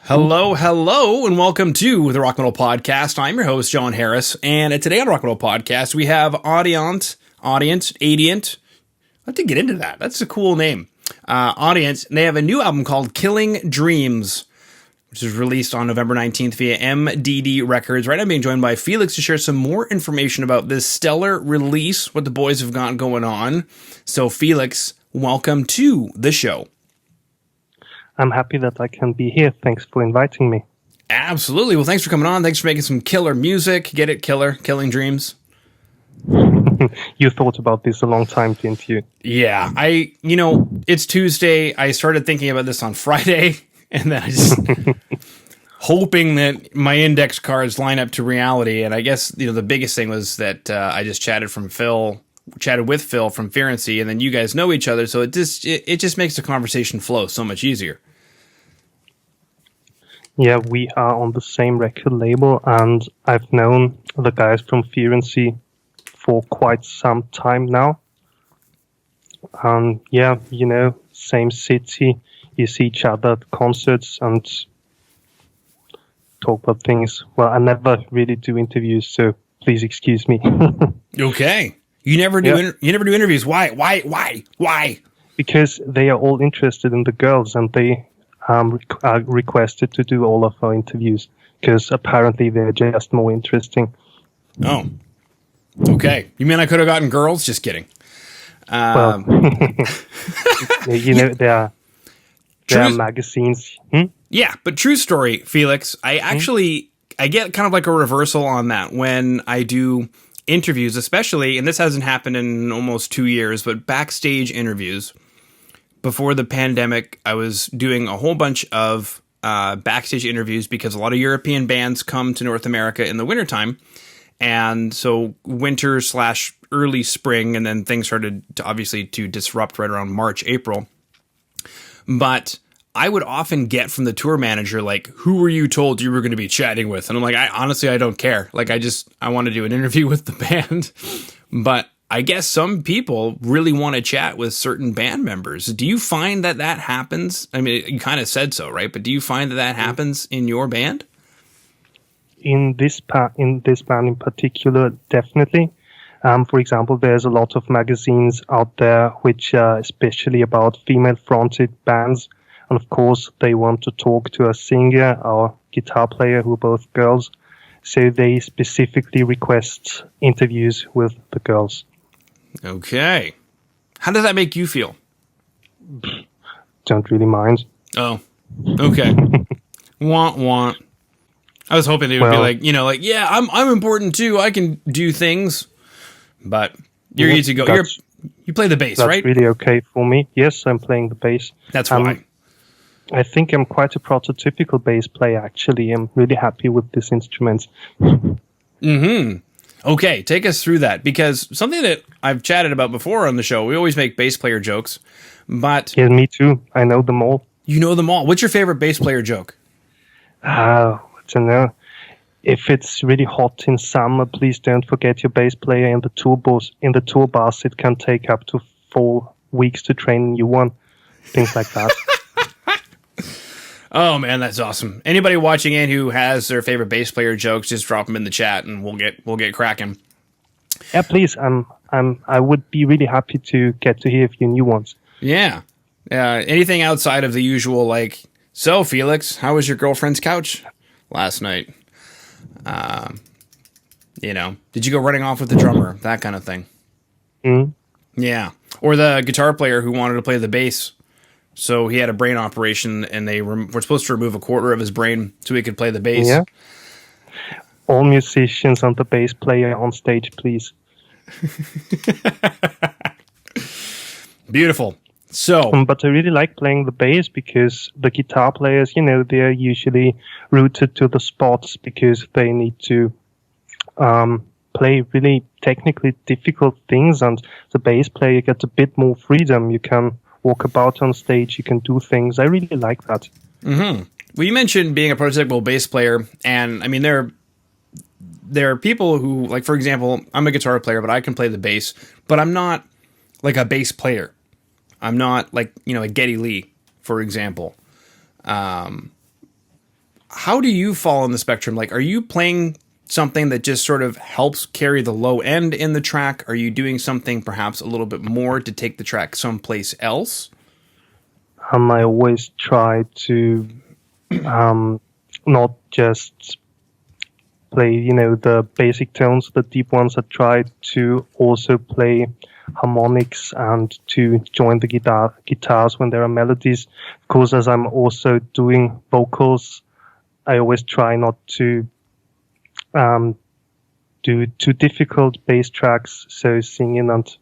Hello, hello, and welcome to the Rock Metal Podcast. I'm your host, John Harris, and today on the Rock Metal Podcast, we have ADIANT. Let's get into that. That's a cool name. ADIANT, and they have a new album called Killing Dreams, which is released on November 19th via MDD Records. Right now I'm being joined by Felix to share some more information about this stellar release, what the boys have got going on. So Felix, welcome to the show. I'm happy that I can be here. Thanks for inviting me. Absolutely. Well, thanks for coming on. Thanks for making some killer music. Get it, killer, Killing Dreams. You thought about this a long time, didn't you? Yeah. It's Tuesday. I started thinking about this on Friday, and then I just hoping that my index cards line up to reality. And I guess, the biggest thing was that I just chatted with Phil from Ferency, and then you guys know each other, so it just makes the conversation flow so much easier. Yeah, we are on the same record label, and I've known the guys from Ferency for quite some time now. Yeah, same city, you see each other at concerts and talk about things. Well, I never really do interviews, so please excuse me. Okay. You never do interviews. Why? Because they are all interested in the girls, and they are requested to do all of our interviews because apparently they're just more interesting. Oh, okay. You mean I could have gotten girls? Just kidding. Well, there are magazines. Yeah, but true story, Felix. I get kind of like a reversal on that when I do interviews, especially, and this hasn't happened in almost 2 years, but backstage interviews. Before the pandemic, I was doing a whole bunch of backstage interviews because a lot of European bands come to North America in the wintertime. And so winter/early spring, and then things started to disrupt right around March, April. But I would often get from the tour manager, like, who were you told you were going to be chatting with? And I'm like, I don't care. Like, I want to do an interview with the band. But I guess some people really want to chat with certain band members. Do you find that happens? I mean, you kind of said so, right? But do you find that happens in your band? In this band in particular, definitely. For example, there's a lot of magazines out there which are especially about female-fronted bands. And of course, they want to talk to a singer or guitar player who are both girls. So they specifically request interviews with the girls. Okay. How does that make you feel? Don't really mind. Oh, okay. Want. I was hoping they would be like, yeah, I'm important too. I can do things. But you're easy to go. You play the bass, right? That's really okay for me. Yes, I'm playing the bass. That's why. I think I'm quite a prototypical bass player, actually. I'm really happy with this instrument. Mm-hmm. Okay, take us through that, because something that I've chatted about before on the show, we always make bass player jokes, but... Yeah, me too. I know them all. You know them all. What's your favorite bass player joke? I don't know. If it's really hot in summer, please don't forget your bass player in the tour bus. In the tour bus, it can take up to 4 weeks to train a new one. Things like that. Oh man, that's awesome. Anybody watching in who has their favorite bass player jokes, just drop them in the chat and we'll get cracking. Yeah, please. I would be really happy to get to hear a few new ones. Yeah. Anything outside of the usual, like, so Felix, how was your girlfriend's couch last night? Did you go running off with the drummer? That kind of thing. Mm-hmm. Yeah. Or the guitar player who wanted to play the bass. So he had a brain operation, and they were supposed to remove a quarter of his brain so he could play the bass. Yeah. All musicians and the bass player on stage, please. Beautiful. So, but I really like playing the bass because the guitar players, they're usually rooted to the spots because they need to play really technically difficult things, and the bass player gets a bit more freedom. You can walk about on stage, you can do things. I really like that. Mm-hmm. Well, you mentioned being a prototypical bass player, and I mean, there are people who, like, for example, I'm a guitar player, but I can play the bass, but I'm not like a bass player. I'm not like, a Geddy Lee, for example. how do you fall on the spectrum? Like, are you playing something that just sort of helps carry the low end in the track? Are you doing something perhaps a little bit more to take the track someplace else? I always try to not just play, the basic tones, the deep ones. I try to also play harmonics and to join the guitars when there are melodies. Of course, as I'm also doing vocals, I always try not to do too difficult bass tracks, so singing and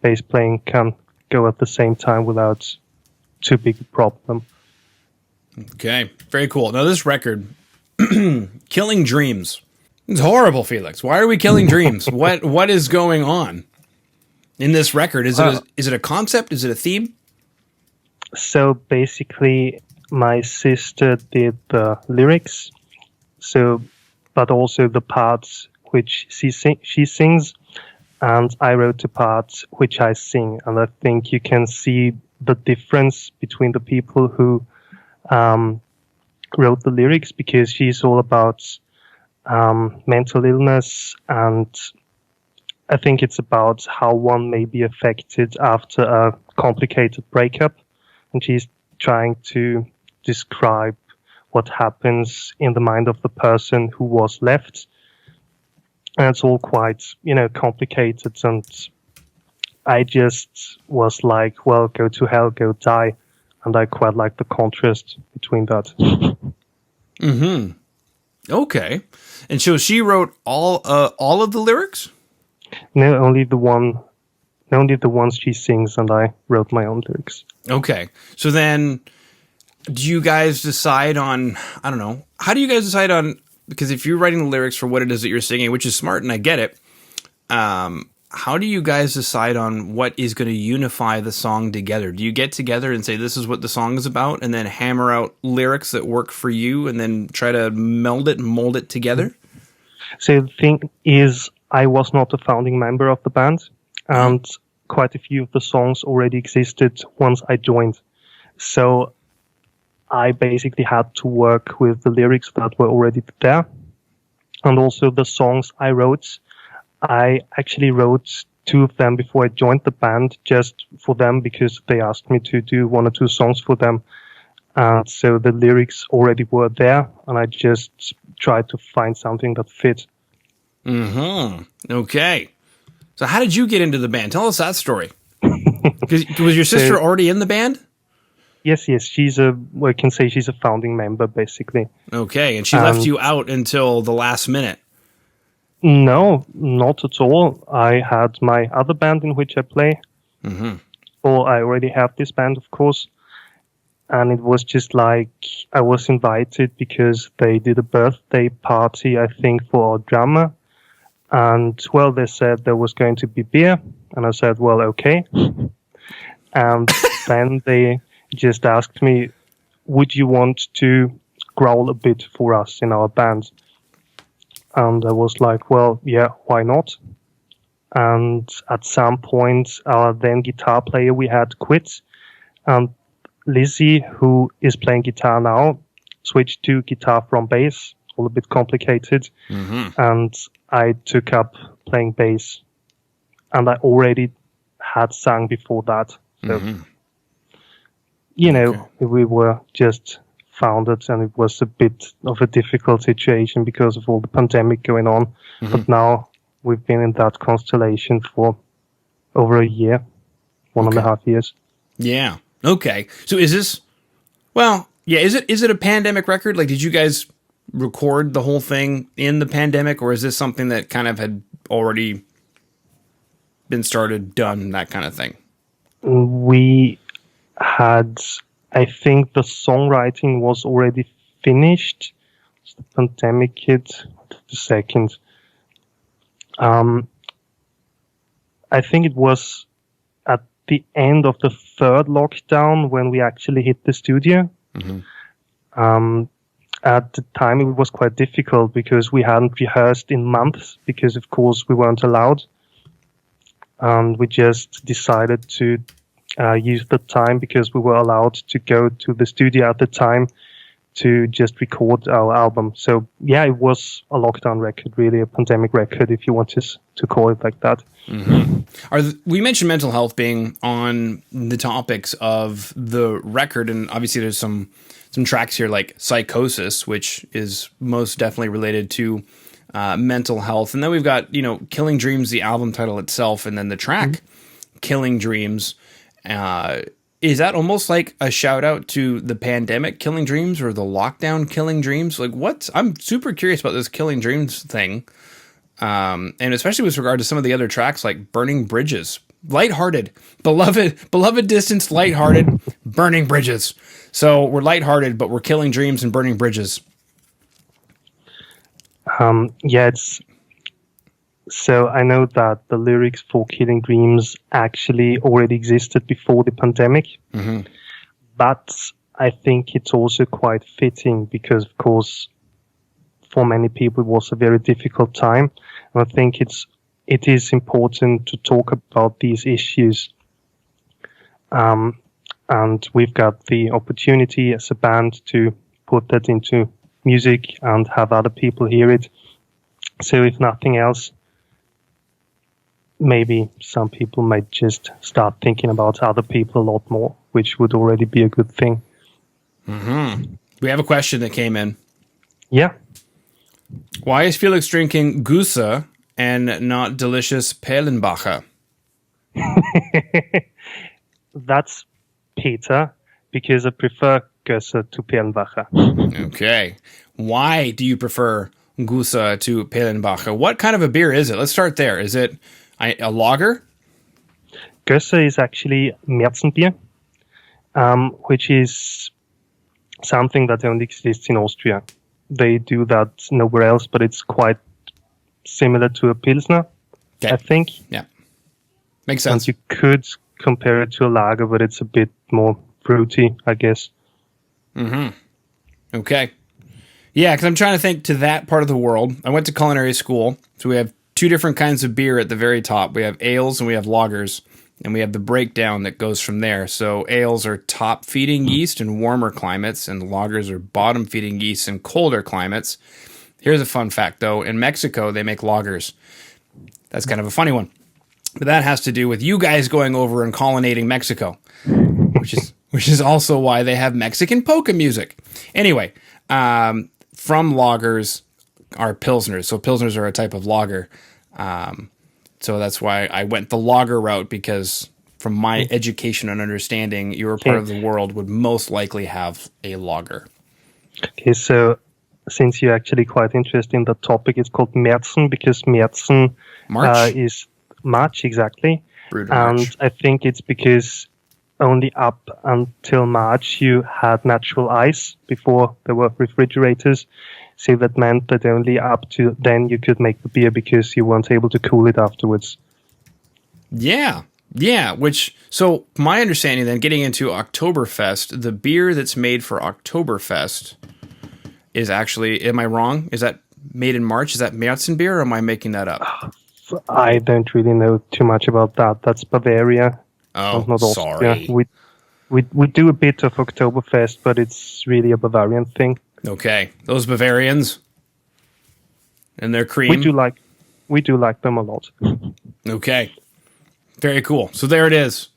bass playing can go at the same time without too big a problem. Okay, very cool. Now this record, Killing Dreams. It's horrible, Felix. Why are we killing dreams? What is going on in this record? Is it a concept? Is it a theme? So basically, my sister did the lyrics, but also the parts which she sings, and I wrote the parts which I sing. And I think you can see the difference between the people who wrote the lyrics, because she's all about mental illness, and I think it's about how one may be affected after a complicated breakup, and she's trying to describe what happens in the mind of the person who was left. And it's all quite, complicated, and I just was like, well, go to hell, go die. And I quite like the contrast between that. Mm-hmm. Okay. And so she wrote all of the lyrics? No, only the ones she sings, and I wrote my own lyrics. Okay. So then, do you guys decide on, I don't know, how do you guys decide on, because if you're writing the lyrics for what it is that you're singing, which is smart, and I get it, how do you guys decide on what is going to unify the song together? Do you get together and say, this is what the song is about, and then hammer out lyrics that work for you, and then try to meld it and mold it together? So the thing is, I was not a founding member of the band, and quite a few of the songs already existed once I joined. So I basically had to work with the lyrics that were already there. And also the songs I wrote, I actually wrote 2 of them before I joined the band, just for them, because they asked me to do 1 or 2 songs for them. And so the lyrics already were there, and I just tried to find something that fit. Mm-hmm. Okay. So how did you get into the band? Tell us that story. Was your sister already in the band? Yes. I can say she's a founding member, basically. Okay, and she left you out until the last minute. No, not at all. I had my other band in which I play. Mm-hmm. Or I already have this band, of course. And it was just like I was invited because they did a birthday party, I think, for our drummer. And, well, they said there was going to be beer. And I said, well, okay. And then they just asked me, would you want to growl a bit for us in our band? And I was like, well, yeah, why not? And at some point, our then guitar player we had quit. And Lizzie, who is playing guitar now, switched to guitar from bass, all a bit complicated. Mm-hmm. And I took up playing bass. And I already had sung before that. So, we were just founded, and it was a bit of a difficult situation because of all the pandemic going on. Mm-hmm. But now we've been in that constellation for over a year, 1.5 years. Yeah. Okay. So is this, is it a pandemic record? Like, did you guys record the whole thing in the pandemic, or is this something that kind of had already been started, done, that kind of thing? We had, I think the songwriting was already finished. The pandemic hit the second. I think it was at the end of the 3rd lockdown when we actually hit the studio. Mm-hmm. At the time, it was quite difficult because we hadn't rehearsed in months because, of course, we weren't allowed. And we just decided to use the time, because we were allowed to go to the studio at the time, to just record our album. So yeah, it was a lockdown record, really a pandemic record, if you want to call it like that. Mm-hmm. We mentioned mental health being on the topics of the record, and obviously there's some tracks here like Psychosis, which is most definitely related to mental health. And then we've got, Killing Dreams, the album title itself, and then the track Killing Dreams. Is that almost like a shout out to the pandemic Killing Dreams or the lockdown Killing Dreams? Like I'm super curious about this Killing Dreams thing. And especially with regard to some of the other tracks like Burning Bridges, lighthearted, beloved distance, lighthearted, Burning Bridges. So we're lighthearted, but we're killing dreams and burning bridges. So I know that the lyrics for Killing Dreams actually already existed before the pandemic, but I think it's also quite fitting because, of course, for many people it was a very difficult time. And I think it is important to talk about these issues. And we've got the opportunity as a band to put that into music and have other people hear it. So if nothing else, maybe some people might just start thinking about other people a lot more, which would already be a good thing. We have a question that came in. Yeah. Why is Felix drinking Goose and not delicious Perlenbacher? That's Peter, because I prefer Goose to Perlenbacher. Okay. Why do you prefer Goose to Perlenbacher? What kind of a beer is it? Let's start there. Is it a lager? Goose is actually Märzenbier, which is something that only exists in Austria. They do that nowhere else, but it's quite similar to a Pilsner, I think. Yeah. Makes sense. And you could compare it to a lager, but it's a bit more fruity, I guess. Okay. Yeah, because I'm trying to think to that part of the world. I went to culinary school, so we have two different kinds of beer at the very top. We have ales and we have lagers, and we have the breakdown that goes from there. So ales are top-feeding yeast in warmer climates, and lagers are bottom-feeding yeast in colder climates. Here's a fun fact, though. In Mexico, they make lagers. That's kind of a funny one. But that has to do with you guys going over and colonizing Mexico, which is also why they have Mexican polka music. Anyway, from lagers are pilsners. So pilsners are a type of lager. So that's why I went the lager route, because from my education and understanding, your part of the world would most likely have a lager. Okay, so since you're actually quite interested in the topic, it's called Märzen because Märzen is March, exactly. And March. I think it's because only up until March you had natural ice before there were refrigerators. So that meant that only up to then you could make the beer because you weren't able to cool it afterwards. Yeah. So my understanding then, getting into Oktoberfest, the beer that's made for Oktoberfest is actually, am I wrong? Is that made in March? Is that Märzenbier, or am I making that up? I don't really know too much about that. That's Bavaria. Oh, not sorry. We do a bit of Oktoberfest, but it's really a Bavarian thing. Okay, those Bavarians and their cream. We do like them a lot. Okay, very cool. So there it is.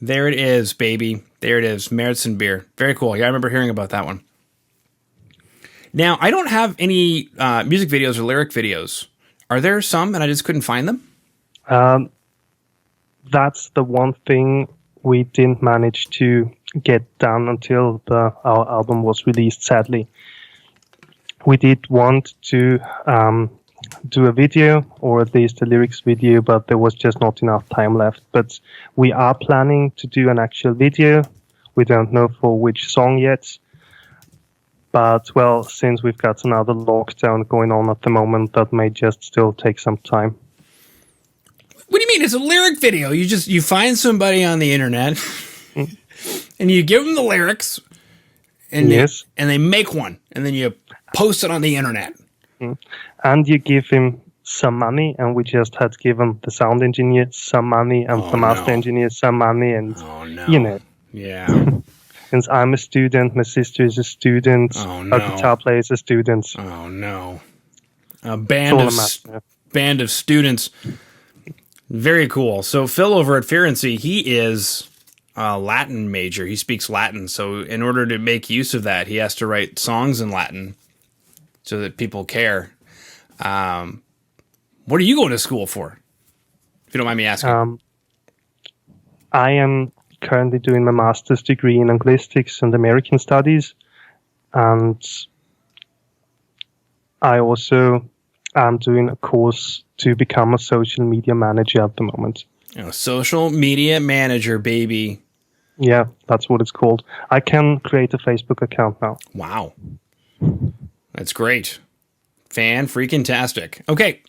There it is, baby. There it is, Märzenbier. Very cool. Yeah, I remember hearing about that one. Now, I don't have any music videos or lyric videos. Are there some, and I just couldn't find them? That's the one thing we didn't manage to get done until our album was released, sadly. We did want to do a video, or at least a lyrics video, but there was just not enough time left. But we are planning to do an actual video. We don't know for which song yet. But, well, since we've got another lockdown going on at the moment, that may just still take some time. What do you mean? It's a lyric video. You find somebody on the internet and you give them the lyrics and they make one, and then you post it on the internet. And you give him some money, and we just had given the sound engineer some money and the master engineer some money, and Yeah. since I'm a student, my sister is a student, Oh, our no. guitar player is a student. Oh, no. A It's band all of a matter. band of students. Very cool. So Phil over at Ferency, he is a Latin major. He speaks Latin. So in order to make use of that, he has to write songs in Latin so that people care. What are you going to school for? If you don't mind me asking. I am currently doing my master's degree in linguistics and American studies, and I also am doing a course to become a social media manager at the moment. Social media manager, baby. Yeah, that's what it's called. I can create a Facebook account now. Wow. That's great. Fan-freaking-tastic. Okay.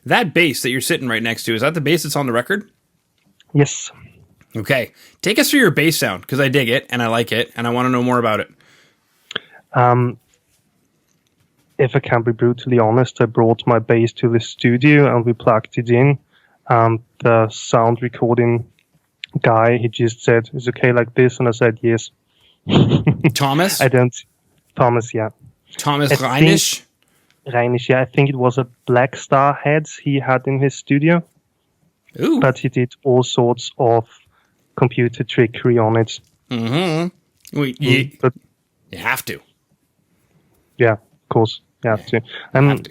That bass that you're sitting right next to, is that the bass that's on the record? Yes. Okay. Take us through your bass sound, because I dig it, and I like it, and I want to know more about it. If I can be brutally honest, I brought my bass to the studio and we plugged it in. The sound recording guy, he just said, "It's okay like this," and I said yes. Thomas? Thomas, yeah. Thomas Reinisch? Reinisch, yeah. I think it was a Black Star head he had in his studio. Ooh. But he did all sorts of computer trickery on it. Mm-hmm. You have to. Yeah, of course. You have to. I'm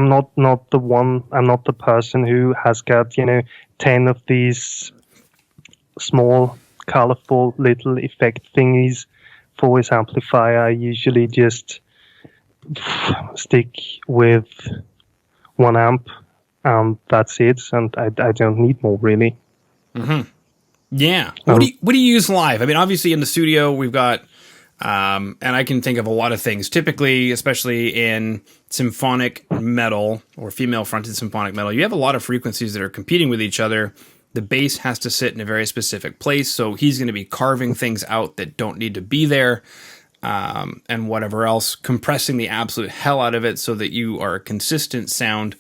not the person who has got, 10 of these small, colorful little effect thingies for his amplifier. I usually just stick with one amp, and that's it. And I don't need more, really. Mm-hmm. Yeah. What do you use live? I mean, obviously in the studio we've got, and I can think of a lot of things. Typically, especially in symphonic metal or female-fronted symphonic metal, you have a lot of frequencies that are competing with each other. The bass has to sit in a very specific place, so he's going to be carving things out that don't need to be there, and whatever else, compressing the absolute hell out of it so that you are a consistent sound,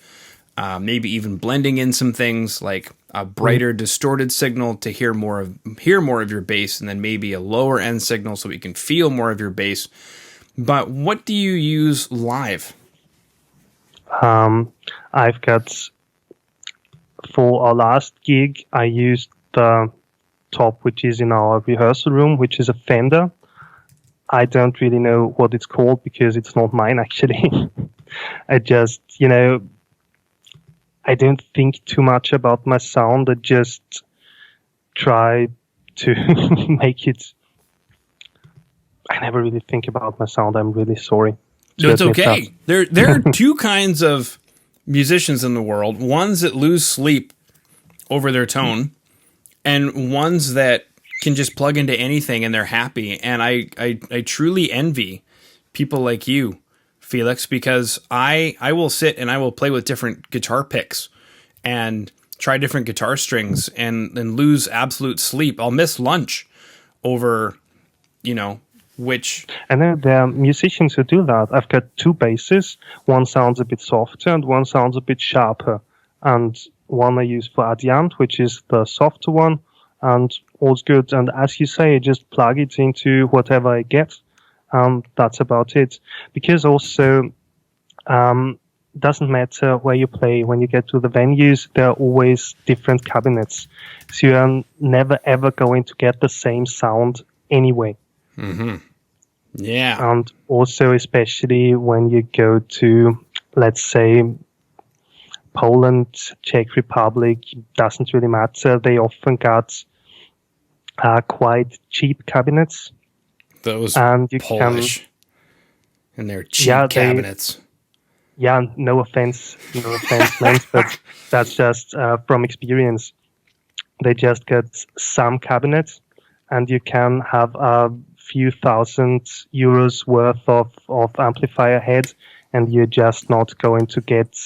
maybe even blending in some things like a brighter distorted signal to hear more of your bass, and then maybe a lower end signal so we can feel more of your bass. But what do you use live? I've got, for our last gig, I used the top which is in our rehearsal room, which is a Fender. I don't really know what it's called because it's not mine actually. I just, I don't think too much about my sound. I just try to make it. I never really think about my sound. I'm really sorry. No, it's okay. There are two kinds of musicians in the world. Ones that lose sleep over their tone, and ones that can just plug into anything and they're happy. And I truly envy people like you, Felix, because I will sit and I will play with different guitar picks and try different guitar strings and lose absolute sleep. I'll miss lunch over, which... And then there are musicians who do that. I've got two basses. One sounds a bit softer and one sounds a bit sharper. And one I use for ADIANT, which is the softer one, and all's good. And as you say, I just plug it into whatever I get. That's about it. Because also, doesn't matter where you play. When you get to the venues, there are always different cabinets. So you're never ever going to get the same sound anyway. Mm-hmm. Yeah. And also, especially when you go to, let's say, Poland, Czech Republic, doesn't really matter. They often got quite cheap cabinets. Those and you Polish and their cheap cabinets. No offense, Lance, but that's just from experience. They just get some cabinets, and you can have a few €1,000 worth of amplifier heads, and you're just not going to get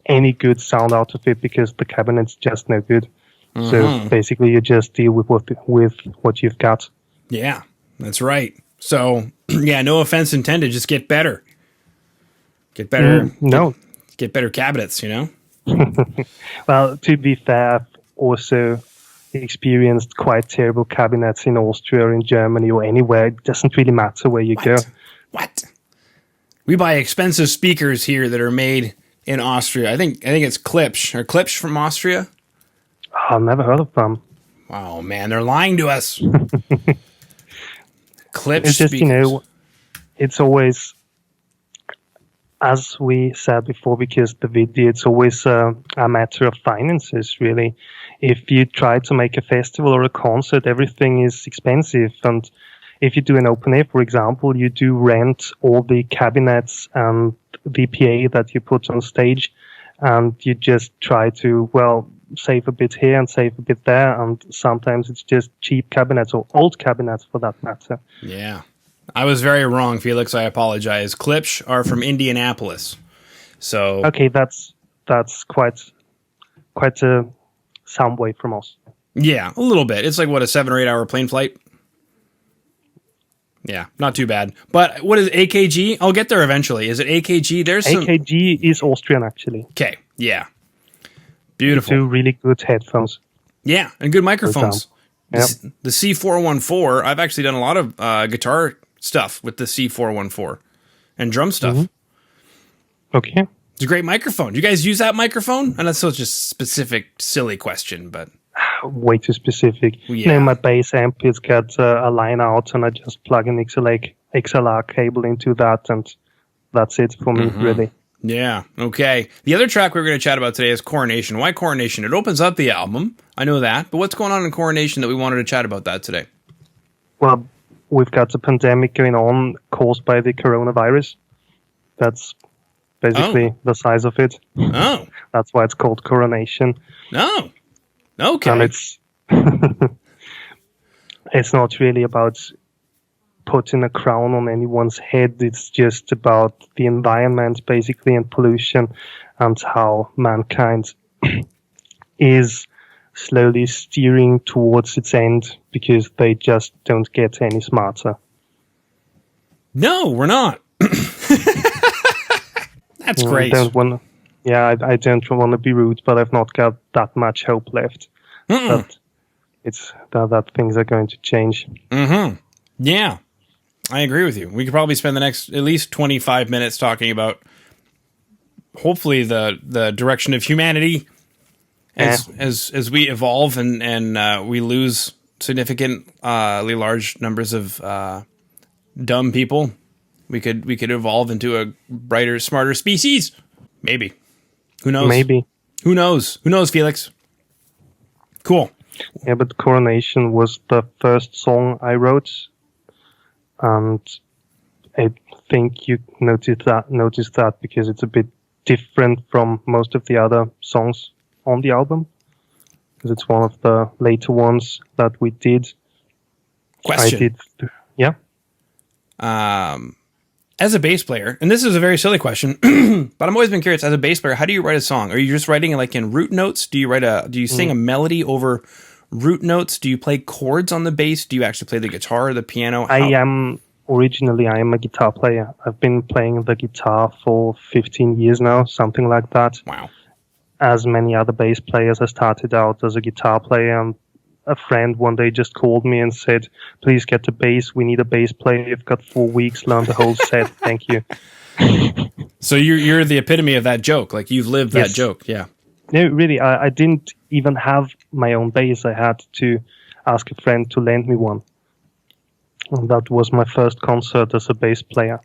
any good sound out of it because the cabinet's just no good. Mm-hmm. So basically, you just deal with what you've got. Yeah, that's right. So, yeah, no offense intended. Just get better. Get better. Get better cabinets. Well, to be fair, I've also experienced quite terrible cabinets in Austria or in Germany or anywhere. It doesn't really matter where you go. What? We buy expensive speakers here that are made in Austria. I think it's Klipsch from Austria. Oh, I've never heard of them. Wow, man, they're lying to us. Klipsch it's just, speakers. It's always, as we said before, because the video, it's always a matter of finances, really. If you try to make a festival or a concert, everything is expensive. And if you do an open air, for example, you do rent all the cabinets and the PA that you put on stage, and you just try to, save a bit here and save a bit there. And sometimes it's just cheap cabinets or old cabinets for that matter. Yeah. I was very wrong, Felix. I apologize. Klipsch are from Indianapolis. So okay, that's quite some way from us. Yeah, a little bit. It's like what, a 7 or 8 hour plane flight? Yeah, not too bad. But what is AKG? I'll get there eventually. Is it AKG? AKG is Austrian, actually. Okay, yeah. Beautiful. They do really good headphones. Yeah, and good microphones. Yep. The C414, I've actually done a lot of guitar stuff with the C414 and drum stuff. Mm-hmm. Okay. It's a great microphone. Do you guys use that microphone? And that's such a specific, silly question, but... Way too specific. Yeah. My bass amp, it's got a line out, and I just plug an XLR cable into that, and that's it for me, really. Yeah, okay. The other track we're going to chat about today is Coronation. Why Coronation? It opens up the album. I know that. But what's going on in Coronation that we wanted to chat about that today? Well, we've got a pandemic going on caused by the coronavirus. That's basically the size of it. Oh. That's why it's called Coronation. Oh. Okay. And it's not really about putting a crown on anyone's head. It's just about the environment, basically, and pollution, and how mankind is slowly steering towards its end because they just don't get any smarter. No, we're not. That's great. I don't want to be rude, but I've not got that much hope left. That things are going to change. Mm-hmm. Yeah, I agree with you. We could probably spend the next at least 25 minutes talking about hopefully the direction of humanity as we evolve and we lose significantly large numbers of dumb people. We could evolve into a brighter, smarter species. Maybe. Who knows? Maybe. Who knows? Who knows, Felix? Cool. Yeah, but Coronation was the first song I wrote, and I think you noticed that because it's a bit different from most of the other songs on the album, because it's one of the later ones that we did. Question. Yeah. As a bass player, and this is a very silly question, but I've always been curious. As a bass player, how do you write a song? Are you just writing it like in root notes? Do you sing a melody over root notes? Do you play chords on the bass? Do you actually play the guitar or the piano? I am a guitar player. I've been playing the guitar for 15 years now, something like that. Wow. As many other bass players, I started out as a guitar player, and a friend one day just called me and said, "Please get a bass. We need a bass player. You've got 4 weeks. Learn the whole set. Thank you." So you're the epitome of that joke. Like, you've lived that joke. Yeah. No, really. I didn't even have my own bass. I had to ask a friend to lend me one. And that was my first concert as a bass player.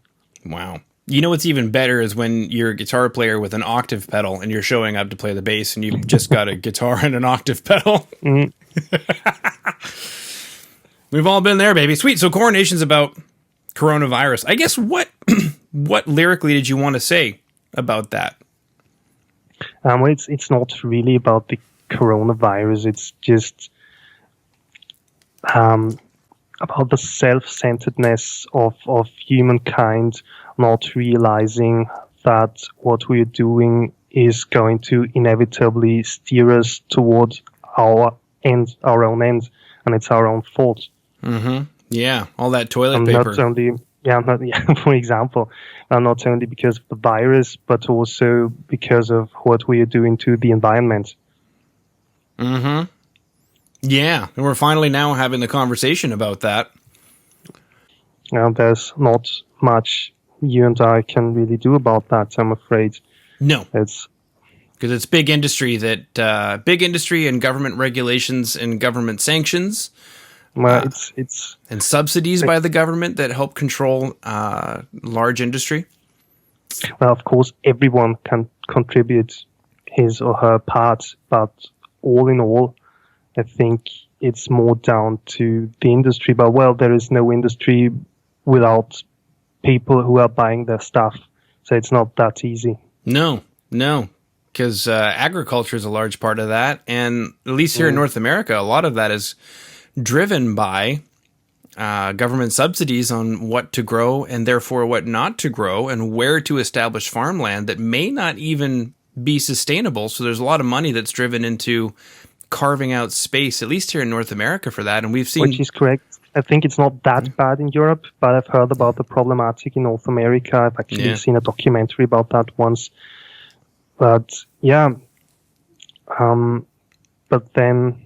Wow. You know what's even better is when you're a guitar player with an octave pedal and you're showing up to play the bass and you've just got a guitar and an octave pedal. Mm-hmm. We've all been there, baby. Sweet. So Coronation's about coronavirus. I guess what lyrically did you want to say about that? Well, it's not really about the coronavirus. It's just about the self-centeredness of humankind, not realizing that what we're doing is going to inevitably steer us towards our own end, and it's our own fault. Mm-hmm. Yeah, all that toilet paper. For example, not only because of the virus, but also because of what we are doing to the environment. Mm-hmm. Yeah, and we're finally now having the conversation about that. There's not much you and I can really do about that, I'm afraid. No. It's because it's big industry big industry and government regulations and government sanctions. Well, and subsidies by the government that help control large industry. Well, of course, everyone can contribute his or her part, but all in all, I think it's more down to the industry. But, well, there is no industry without people who are buying their stuff, so it's not that easy. No, because agriculture is a large part of that, and at least here in North America, a lot of that is driven by government subsidies on what to grow and therefore what not to grow and where to establish farmland that may not even be sustainable. So there's a lot of money that's driven into carving out space, at least here in North America, for that. And we've seen... Which is correct. I think it's not that bad in Europe, but I've heard about the problematic in North America. I've actually seen a documentary about that once. But, yeah. But then...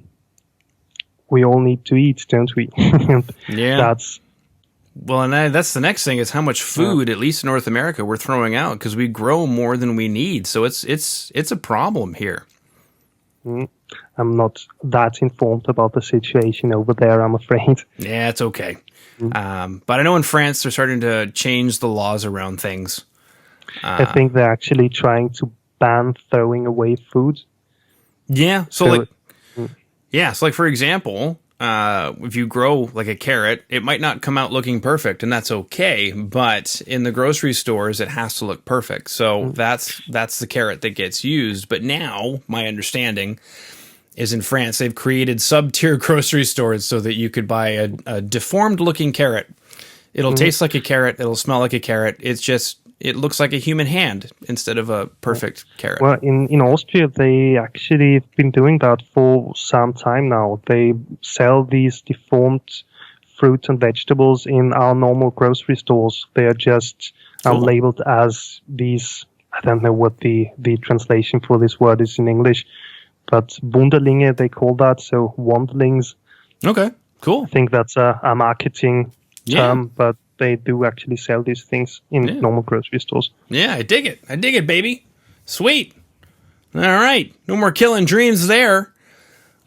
we all need to eat, don't we? Yeah. That's the next thing is how much food, at least in North America, we're throwing out because we grow more than we need. So it's a problem here. I'm not that informed about the situation over there, I'm afraid. Yeah, it's okay. But I know in France they're starting to change the laws around things. I think they're actually trying to ban throwing away food. Yeah. So like for example, if you grow like a carrot, it might not come out looking perfect, and that's okay. But in the grocery stores, it has to look perfect. So that's the carrot that gets used. But now, my understanding is in France, they've created sub-tier grocery stores so that you could buy a deformed-looking carrot. It'll taste like a carrot. It'll smell like a carrot. It looks like a human hand instead of a perfect carrot. Well, in Austria, they actually have been doing that for some time now. They sell these deformed fruit and vegetables in our normal grocery stores. They are just labeled as these, I don't know what the translation for this word is in English, but Wunderlinge, they call that, so wanderlings. Okay, cool. I think that's a marketing term, but they do actually sell these things in normal grocery stores. Yeah, I dig it, baby. Sweet. All right. No more killing dreams there.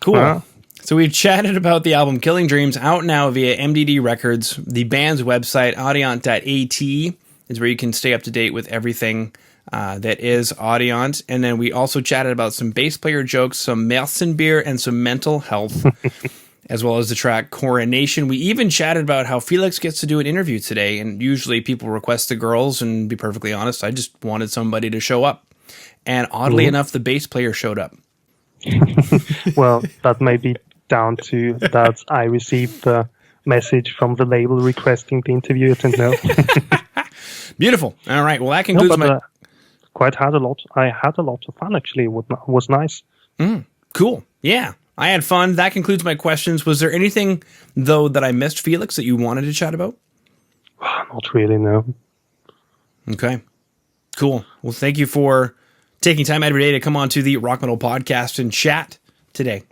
Cool. So we've chatted about the album Killing Dreams, out now via MDD Records. The band's website, ADIANT.at, is where you can stay up to date with everything that is ADIANT. And then we also chatted about some bass player jokes, some Märzenbier, and some mental health. As well as the track Coronation. We even chatted about how Felix gets to do an interview today, and usually people request the girls, and to be perfectly honest, I just wanted somebody to show up. And oddly enough, the bass player showed up. Well, that may be down to that I received the message from the label requesting the interview. I don't know. Beautiful. All right, well, that concludes I had a lot of fun, actually. It was nice. Cool. Yeah. I had fun. That concludes my questions. Was there anything, though, that I missed, Felix, that you wanted to chat about? Not really, no. Okay. Cool. Well, thank you for taking time out of your day to come on to the Rock Metal Podcast and chat today.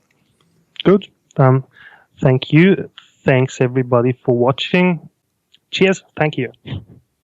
Good. Thank you. Thanks, everybody, for watching. Cheers. Thank you.